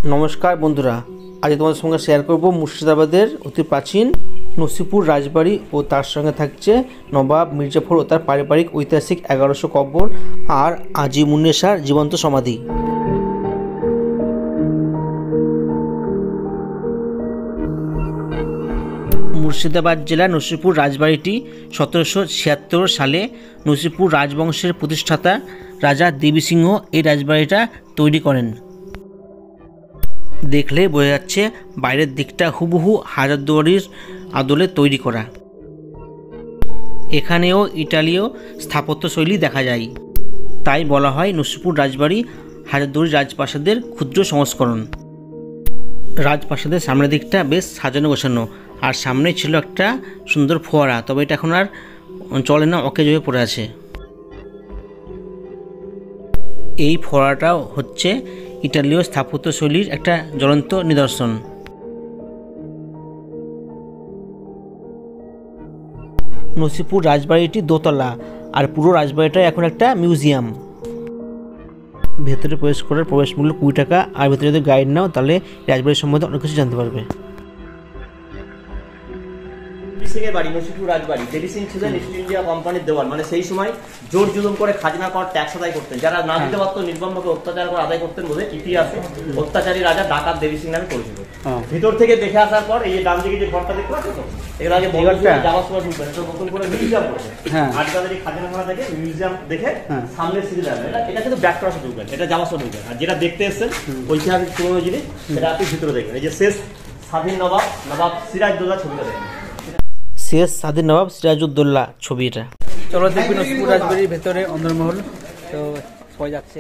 नमस्कार बंधुरा आज तुम्हारे संगे शेयर करब मुर्शिदाबादेर अति प्राचीन नसीपुर राजबाड़ी और तार संगे थाकছে नवाब मिर्जाफर और तार पारिवारिक ऐतिहासिक 1100 कब्र और আজিমুন্নেসার जीवंत समाधि। मुर्शिदाबाद जिला नसीपुर राजबाड़ीटी 1776 साले नसीपुर राजवंशेर प्रतिष्ठाता राजा देवी सिंह এই রাজবাড়িটা তৈরি করেন। देखले बोझा যাচ্ছে বাইরের দিকটা হুবহু হাজারদুয়ারির আদলে তৈরি করা। এখানেও ইতালীয় স্থাপত্যশৈলী দেখা যায়, তাই বলা হয় নসিপুর রাজবাড়ি হাজারদুয়ারি রাজপ্রাসাদের ক্ষুদ্র সংস্করণ। রাজপ্রাসাদের সামনের দিকটা বেশ সাজানো গোছানো, আর সামনে ছিল একটা সুন্দর ফোয়ারা, তবে এটা এখন আর চলে না, অকেজ হয়ে পড়ে আছে। এই ফোয়ারাটা হচ্ছে ইতালীয় স্থাপত্যশৈলীর একটা জ্বলন্ত নিদর্শন। নসিপুর রাজবাড়িটি দোতলা, আর পুরো রাজবাড়িটা এখন একটা মিউজিয়াম। ভেতরে প্রবেশ করার প্রবেশ মূল্য 20 টাকা, আর ভেতরে যদি গাইড নাও তাহলে রাজবাড়ির সম্বন্ধে অনেক কিছু জানতে পারবে। সিংয়ের বাড়ি নসিপুর রাজবাড়ি। দেবী সিং ছিলেন ইস্ট ইন্ডিয়া কোম্পানির দেওয়ান, মানে সেই সময় জোর জুলুম করে খাজনা কর ট্যাক্স আদায় করতেন। যারা না দিতে পারত নির্মমভাবে অত্যাচার করে আদায় করতেন বলে ইতিহাসে অত্যাচারী রাজা ডাকাত দেবী সিং নামে পরিচিত। ভিতর থেকে দেখে আসার পর এই ডান দিকে যে ঘরটা দেখতে পাচ্ছ তো, এর আগে যাওয়ার সময় ঢুকবেন, এটা নতুন করে মিউজিয়াম করেছে। আজকালের খাজনাখানা থেকে মিউজিয়াম দেখে সামনে সিঁড়ি যাবেন, এটা কিন্তু ব্যাক ক্রসে ঢুকবেন, এটা যাওয়ার সময় ঢুকবেন। আর যেটা দেখতে এসছেন ঐতিহাসিক পুরোনো জিনিস, সেটা আপনি ভিতরে দেখবেন। এই যে শেষ স্বাধীন নবাব সিরাজউদ্দৌলা ছবিটা দেখবেন, শেষ স্বাধীন নবাব সিরাজউদ্দৌলা ছবি এটা। চলো দেখবি নসিপুর রাজবাড়ির ভেতরে অন্দরমহল, তো সবাই যাচ্ছে।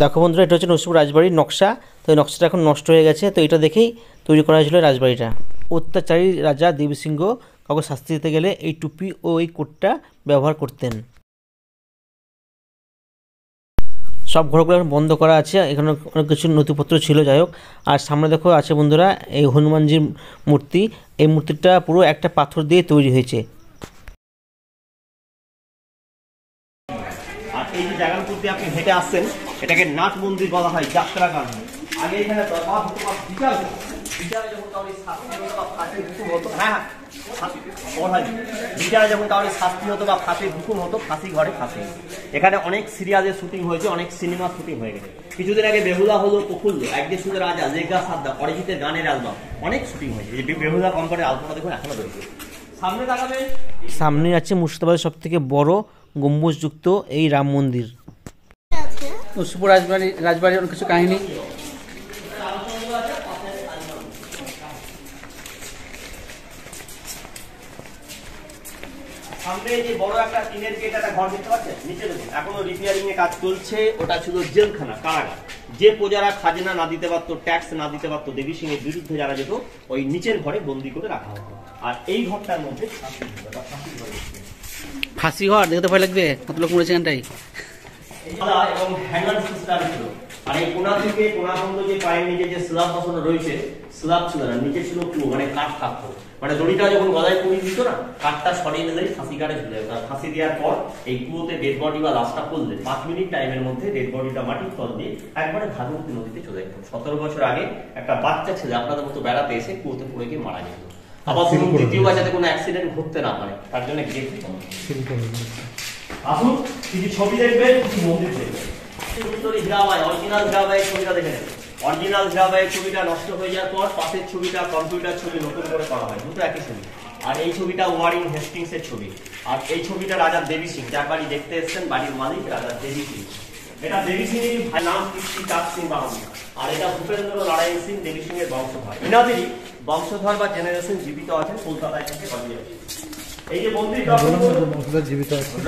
দেখো বন্ধুরা, এটা হচ্ছে নসিপুর রাজবাড়ির নকশা। তো এই নকশাটা এখন নষ্ট হয়ে গেছে, তো এটা দেখেই তৈরি করা হয়েছিল রাজবাড়িটা। অত্যাচারী রাজা দেবী সিংহ কাউকে শাস্তি দিতে গেলে এই টুপি ও এই কোটটা ব্যবহার করতেন। সব ঘরগুলো এখন বন্ধ করা আছে, এখানে অনেক কিছু নথিপত্র ছিল, যাই হোক। আর সামনে দেখো আছে বন্ধুরা এই হনুমানজির মূর্তি। এই মূর্তিটা পুরো একটা পাথর দিয়ে তৈরি হয়েছে। আর এই যে জায়গার উপর দিয়ে আপনি হেঁটে আসছেন, এটাকে নাট মন্দির বলা হয়, যাত্রা গান। আগে এখানে যখন কাউরি শাস্তি হতো বা ফাঁসির হুকুম হতো, ফাঁসি ঘরে ফাঁসি। এখানে অনেক সিরিয়ালের শুটিং হয়েছে, অনেক সিনেমা শুটিং হয়ে গেছে। কিছুদিন আগে বেহুলা হলো, প্রফুল্ল, একদিন শুধু রাজা, জেগা সাদ্দা, অরিজিতের গানের অ্যালবাম, অনেক শুটিং হয়েছে। এই বেহুলা কোম্পানির অ্যালবামটা দেখুন এখনো রয়েছে। সামনে তাকাবেন, সামনে আছে মুর্শিদাবাদের সব থেকে বড় গম্বুজযুক্ত এই রাম মন্দির। নসিপুর রাজবাড়ির অনেক কিছু কাহিনী। সামনে যে বড় একটা টিনের গেট, একটা ঘর দেখতে পাচ্ছেন, নিচে দেখুন এখনো রিপেয়ারিং এর কাজ চলছে। ওটা ছিল জেলখানা, কারাগার। যে প্রজারা খাজনা না দিতে পারতো, ট্যাক্স না দিতে পারতো, দেবী সিং এর বিরুদ্ধে যারা যেত, ওই নিচের ঘরে বন্দি করে রাখা হতো। আর এই ঘরটার মধ্যে ফাঁসি ঘর দেখতে ভয় লাগবে, কত লোক মরেছে এখানটাই। এবং হ্যাঙ্গার সিস্টেম ছিল। আর এই কোনা থেকে কোনা পর্যন্ত যে পায়ের নিচে যে স্ল্যাব বসানো রয়েছে, স্ল্যাব ছিল না, নিচে ছিল কুয়ো, মানে কাঠ থাকতো। মানে দড়িটা যখন গলায় পুড়িয়ে দিত না, কাঠটা সরিয়ে নিলেই ফাঁসি কাটে ঝুলে যেত। ফাঁসি দেওয়ার পর এই কুয়োতে ডেড বডি বা লাশটা পড়লে 5 মিনিট টাইমের মধ্যে ডেড বডিটা মাটির তল দিয়ে একবারে ভাগীরথী নদীতে চলে যেত। 17 বছর আগে একটা বাচ্চা ছেলে আপনাদের মতো বেড়াতে এসে কুয়োতে পড়ে গিয়ে মারা যেত। আবার দ্বিতীয়বার যাতে কোনো অ্যাক্সিডেন্ট ঘটতে না পারে, তার জন্য গেট দিতাম। আসুন কিছু ছবি দেখবেন, কিছু মন্দির দেখবেন। অরিজিনাল হীরাবাই ছবিটা দেখে নেবেন। অরিজিনাল হীরাবাইয়ের ছবিটা নষ্ট হয়ে যাওয়ার পর পাশের ছবিটা কম্পিউটার ছবি নতুন করে করা হয়, দুটো একই ছবি। আর এই ছবিটা ওয়ারিং হেস্টিংস এর ছবি। আর এই ছবিটা রাজা দেবী সিং, যার বাড়ি দেখতে এসছেন, বাড়ির মালিক রাজা দেবী সিং। এটা দেবী সিং এর ভাই নাম কৃষ্টি চাঁদ সিং বাহাদুর। আর এটা ভূপেন্দ্র নারায়ণ সিং দেবী সিং এর বংশধর। এনাদেরই বংশধর বা জেনারেশন জীবিত আছেন কলকাতায় থেকে বাড়ি আছে। এই যে মন্দিরটা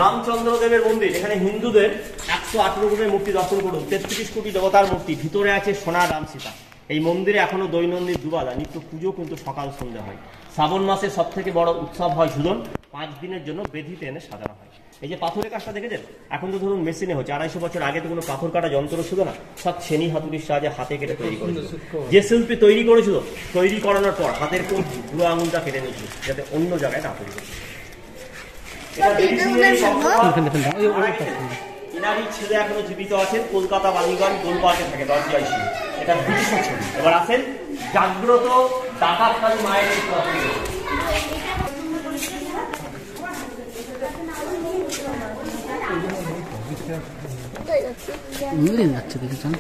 রামচন্দ্র দেবের মন্দির, এখানে হিন্দুদের 108 রকমের মূর্তি দর্শন করুন, 33 কোটি দেবতার মূর্তি, ভিতরে আছে সোনার রাম সীতা। এই মন্দিরে এখনো দৈনন্দিন দুবেলা নিত্য পুজো কিন্তু সকাল সন্ধ্যা হয়। শ্রাবণ মাসে সব থেকে বড় উৎসব হয় ঝুলন, 5 দিনের জন্য বেদিতে এনে সাজানো হয়। এই যে পাথরের কাজটা দেখেছেন, এখন তো ধরুন মেশিনে হচ্ছে, 250 বছর আগে তো কোনো পাথর কাটা যন্ত্র ছিল না, সব ছেনি হাতুড়ির সাহায্যে হাতে কেটে তৈরি করেছিল। যে শিল্পী তৈরি করেছিল, তৈরি করানোর পর হাতের কোন বুড়ো আঙুলটা কেটে নিয়েছিল যাতে অন্য জায়গায় না তৈরি করে। ইনারি ছেলে এখনো জীবিত আছেন, কলকাতা বালিগঞ্জ গোলপার্কে থাকে, দরজায় ছিল। এটা ব্রিটিশের ছবি। এবার আসেন জাগ্রত ডাকাতকালী মায়ের একটু আসেন। যাচ্ছে দেখেছেন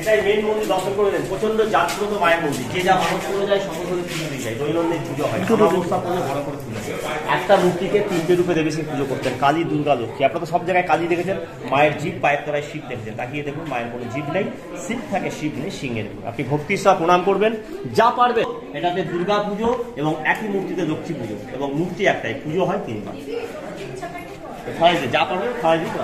এটাই মেন মন্দির, দর্শন করে দেন। প্রচন্ড জাগ্রত মায়ের মন্দির, যে যা মানুষ করে যায় সকল করে পুজো দিয়ে যায়, দৈনন্দিন পুজো হয়, অবস্থা পুজো বড় করে পুজো। একটা মূর্তিকে 3টে রূপে দেবী সিং পুজো করতেন, কালী, দুর্গা, লক্ষ্মী। আপনারা তো সব জায়গায় কালী দেখেছেন, মায়ের জিভ, পায়ের তলায় শিব দেখেছেন। তাকিয়ে দেখুন, মায়ের কোনো জিভ নেই, শিব থাকে, শিব নেই, সিংহের। আপনি ভক্তির সাথে প্রণাম করবেন যা পারবেন। এটাতে দুর্গা পুজো এবং একই মূর্তিতে লক্ষ্মী পুজো, এবং মূর্তি একটাই, পুজো হয় 3বার। খাওয়াই যা পারবেন খাওয়াই দিন।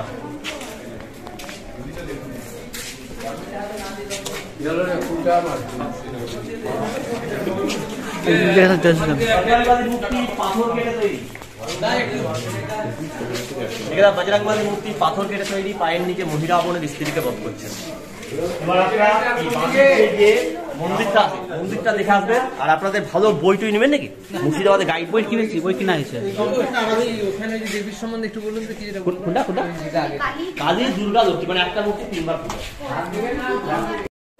বজরংবলী মূর্তি পাথর কেটে তৈরি, পায়ের নিচে মহিরাবনের স্ত্রীকে বধ করছেন। এবার আপনারা মন্দিরটা দেখে আসবেন। আর আপনাদের ভালো বই টই নেবেন নাকি? মুর্শিদাবাদে গাইড বই কিনেছি, বই কিনা হয়েছে। কালী, দুর্গা, লক্ষ্মী, মানে একটা মূর্তি 3বার পুজো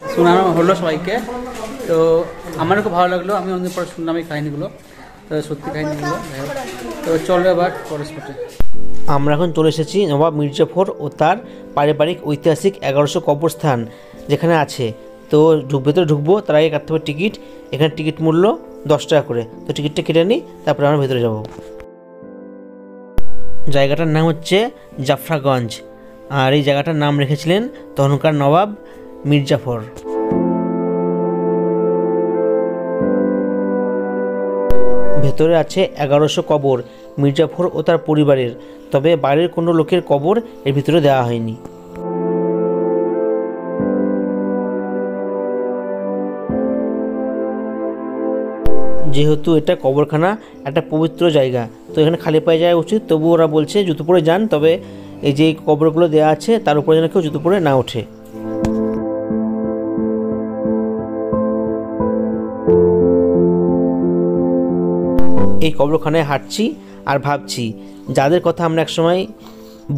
শোনানো হলো সবাইকে। তো আমারও খুব ভালো লাগলো, আমি অনেক পরে শুনলাম এই কাহিনিগুলো, তো সত্যি কাহিনিগুলো। তো চলো এবার পরের স্পটে। আমরা এখন চলে এসেছি নবাব মির্জাফর ও তার পারিবারিক ঐতিহাসিক 1100 কবরস্থান যেখানে আছে। তো ভেতরে ঢুকবো, তার আগে কাটতে হবে টিকিট। এখানে টিকিট মূল্য 10 টাকা করে। তো টিকিটটা কেটে নিই, তারপরে আমরা ভেতরে যাব। জায়গাটার নাম হচ্ছে জাফরাগঞ্জ, আর এই জায়গাটার নাম রেখেছিলেন তখনকার নবাব মির্জাফর। ভেতরে আছে 1100 কবর মির্জাফর ও তার পরিবারের, তবে বাইরের কোনো লোকের কবর এর ভিতরে দেওয়া হয়নি। যেহেতু এটা কবরখানা, একটা পবিত্র জায়গা, তো এখানে খালি পায়ে যাওয়া উচিত। তবু ওরা বলছে জুতো পরে যান, তবে এই যে কবরগুলো দেওয়া আছে তার উপরে যেন কেউ জুতো পরে না ওঠে। এই কবরখানায় হাঁটছি আর ভাবছি যাদের কথা আমরা একসময়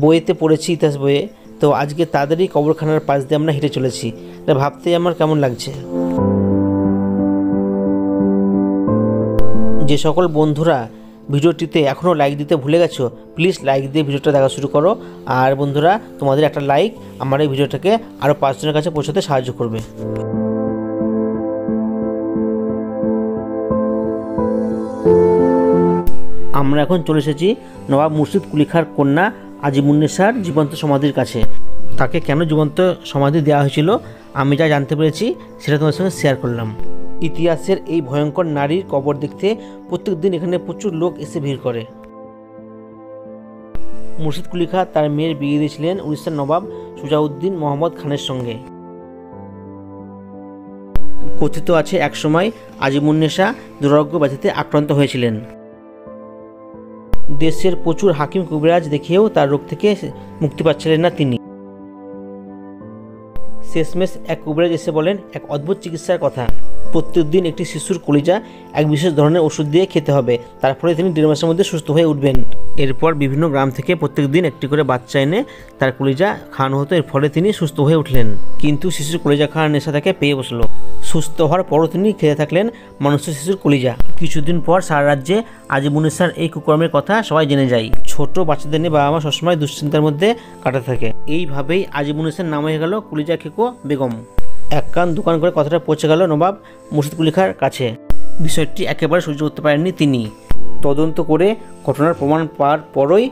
বইতে পড়েছি, ইতিহাস বইয়ে, তো আজকে তাদেরই কবরখানার পাশ দিয়ে আমরা হেঁটে চলেছি। এটা ভাবতেই আমার কেমন লাগছে। যে সকল বন্ধুরা ভিডিওটিতে এখনও লাইক দিতে ভুলে গেছো, প্লিজ লাইক দিয়ে ভিডিওটা দেখা শুরু করো। আর বন্ধুরা, তোমাদের একটা লাইক আমার এই ভিডিওটাকে আরও 5 জনের কাছে পৌঁছাতে সাহায্য করবে। আমরা এখন চলে এসেছি নবাব মুর্শিদ কুলি খাঁর কন্যা আজিমুন্নেসার জীবন্ত সমাধির কাছে। তাকে কেন জীবন্ত সমাধি দেওয়া হয়েছিল আমি যা জানতে পেরেছি সেটা তোমার সঙ্গে শেয়ার করলাম। ইতিহাসের এই ভয়ঙ্কর নারীর কবর দেখতে প্রত্যেক দিন এখানে প্রচুর লোক এসে ভিড় করে। মুর্শিদ কুলি খাঁ তার মেয়ের বিয়ে দিয়েছিলেন উড়িষ্যার নবাব সুজাউদ্দিন মোহাম্মদ খানের সঙ্গে। কথিত আছে একসময় আজিমুন্নেসা দুরারোগ্য ব্যাধিতে আক্রান্ত হয়েছিলেন। দেশের প্রচুর হাকিম কবিরাজ দেখিয়েও তার রোগ থেকে মুক্তি পাচ্ছিলেন না তিনি। শেষমেশ এক কবিরাজ এসে বলেন এক অদ্ভুত চিকিৎসার কথা। প্রত্যেকদিন একটি শিশুর কলিজা এক বিশেষ ধরনের ওষুধ দিয়ে খেতে হবে, তার ফলে তিনি 1.5 মাসের মধ্যে সুস্থ হয়ে উঠবেন। এরপর বিভিন্ন গ্রাম থেকে প্রত্যেকদিন একটি করে বাচ্চা এনে তার কলিজা খাওয়ানো হতো, এর ফলে তিনি সুস্থ হয়ে উঠলেন। কিন্তু শিশুর কলিজা খাওয়ার নেশা তাকে পেয়ে বসলো। সুস্থ হওয়ার পরও তিনি খেতে থাকলেন মানুষের শিশুর কলিজা। কিছুদিন পর সারা রাজ্যে আজিমুন্নেসার এই কুকর্মের কথা সবাই জেনে যায়। ছোট বাচ্চাদের নিয়ে বাবা মা সবসময় দুশ্চিন্তার মধ্যে কাটাতে থাকে। এইভাবেই আজিমুন্নেসার নাম হয়ে গেল কলিজা খেকো বেগম। এক কান দোকান করে কথাটা পৌঁছে গেল নবাব মুর্শিদ কুলি খাঁর কাছে। বিষয়টি একেবারে সহ্য করতে পারেননি তিনি। তদন্ত করে ঘটনার প্রমাণ পাওয়ার পরই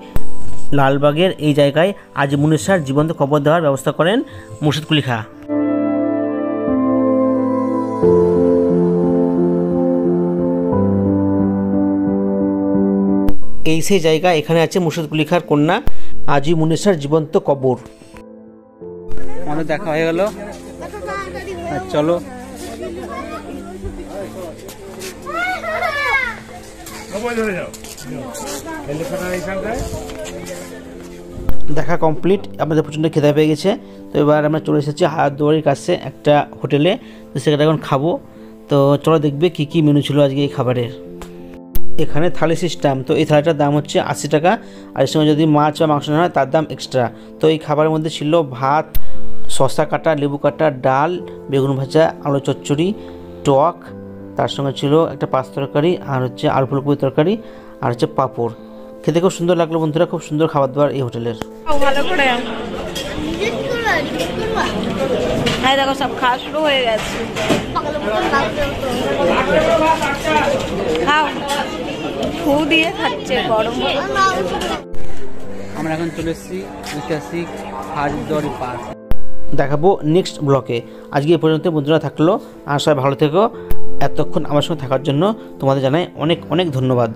লালবাগের এই জায়গায় আজিমুন্নেসার জীবন্ত কবর দেওয়ার ব্যবস্থা করেন মুর্শিদ কুলি খাঁ। এই সেই জায়গা, এখানে আছে মুর্শিদ কুলি খাঁর কন্যা আজিমুন্নেসার জীবন্ত কবর। আমাদের দেখা হয়ে গেল, চলো দেখা কমপ্লিট। আমাদের প্রচণ্ড খেতে পেয়ে গেছে, তো এবার আমরা চলে এসেছি হাজারদুয়ারির কাছে একটা হোটেলে, তো সেখানে এখন খাবো। তো চলো দেখবে কী কী মেনু ছিল আজকে এই খাবারের। এখানে থালি সিস্টেম। তো এই থালিটার দাম হচ্ছে 80 টাকা, আর এর সঙ্গে যদি মাছ বা মাংস নেওয়া হয় তার দাম এক্সট্রা। তো এই খাবারের মধ্যে ছিল ভাত, শসা কাটা, লেবু কাটা, ডাল, বেগুন ভাজা, আলু চচ্চড়ি, টক, তার সঙ্গে ছিল একটা পাঁচ তরকারি, আর হচ্ছে আলু ফুলকপি তরকারি, আর হচ্ছে পাঁপড়। খেতে খুব সুন্দর লাগলো বন্ধুরা, খুব সুন্দর খাবার দাবার এই হোটেলের। ভালো করে হ্যাঁ দেখো সব খাওয়া শুরু হয়ে গেছে। খাও, ফু দিয়ে খাচ্ছে গরম। আমরা এখন চলে এসেছি ঐতিহাসিক হাজারদুয়ারি পার্ক। দেখাবো নেক্সট ব্লকে। আজকে এই পর্যন্ত বন্ধুরা থাকলো, আর সবাই ভালো থেকো। এতক্ষণ আমার সঙ্গে থাকার জন্য তোমাদের জানাই অনেক অনেক ধন্যবাদ।